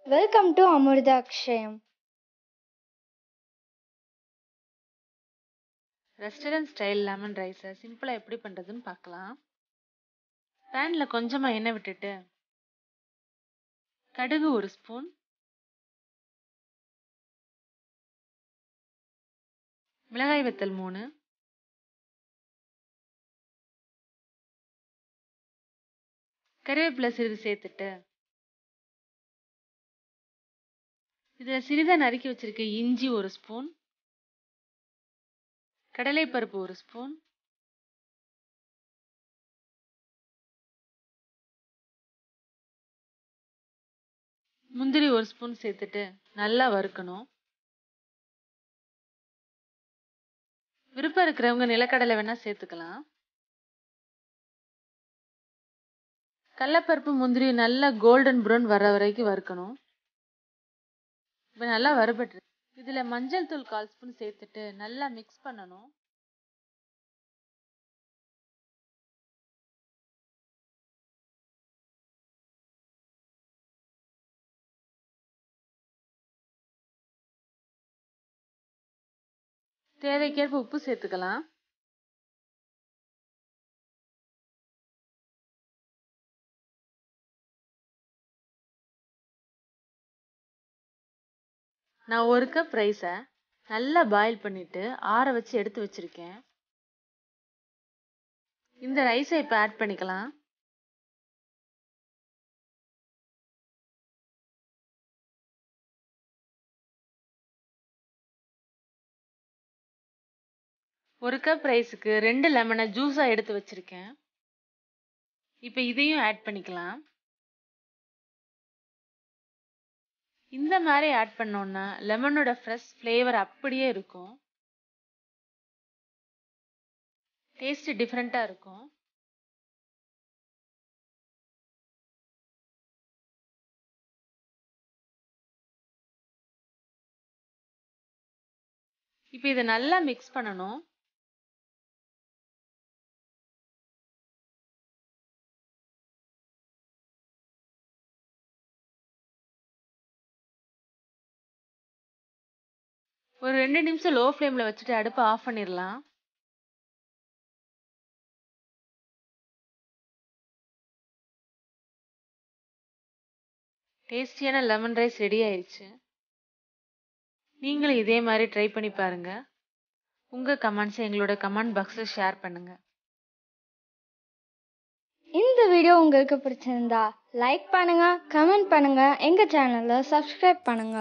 Welcome to Amirthakshayam. Restaurant style lemon ரைஸை சிம்பிளாக எப்படி பண்ணுறதுன்னு பார்க்கலாம். பேனில் கொஞ்சமாக எண்ணெய் விட்டுட்டு கடுகு 1 ஸ்பூன், மிளகாய் வத்தல் 3, கறிவேப்பிலை சிறிது சேர்த்துட்டு இதில் சிறிதாக நறுக்கி வச்சிருக்க இஞ்சி 1 ஸ்பூன், கடலைப்பருப்பு 1 ஸ்பூன், முந்திரி 1 ஸ்பூன் சேர்த்துட்டு நல்லா வறுக்கணும். விருப்பம் இருக்கிறவங்க நிலக்கடலை வேணா சேர்த்துக்கலாம். கடலைப்பருப்பு முந்திரி நல்லா கோல்டன் ப்ரௌன் வர வரைக்கும் வறுக்கணும். இப்போ நல்லா வறுபட்டு இதில் மஞ்சள் தூள் 1/4 ஸ்பூன் சேர்த்துட்டு நல்லா மிக்ஸ் பண்ணணும். தேவைக்கேற்ப உப்பு சேர்த்துக்கலாம். நான் 1 கப் ரைஸை நல்லா பாயில் பண்ணிட்டு ஆற வச்சு எடுத்து வச்சிருக்கேன். இந்த ரைஸை இப்போ ஆட் பண்ணிக்கலாம். ஒரு கப் ரைஸுக்கு 2 லெமனை ஜூஸாக எடுத்து வச்சிருக்கேன். இப்போ இதையும் ஆட் பண்ணிக்கலாம். இந்த மாதிரி ஆட் பண்ணோம்னா லெமனோட ஃப்ரெஷ் ஃப்ளேவர் அப்படியே இருக்கும். டேஸ்ட் டிஃப்ரெண்ட்டாக இருக்கும். இப்போ இதை நல்லா மிக்ஸ் பண்ணணும். ஒரு 2 நிமிஷம் லோ ஃப்ளேமில் வச்சுட்டு அடுப்பை ஆஃப் பண்ணிடலாம். டேஸ்டியான லெமன் ரைஸ் ரெடி ஆயிடுச்சு. நீங்களும் இதே மாதிரி ட்ரை பண்ணி பாருங்க. உங்கள் கமெண்ட்ஸை எங்களோட கமெண்ட் பாக்ஸில் ஷேர் பண்ணுங்க. இந்த வீடியோ உங்களுக்கு பிடிச்சிருந்தா லைக் பண்ணுங்க, கமெண்ட் பண்ணுங்க, எங்க சேனலை சப்ஸ்கிரைப் பண்ணுங்க.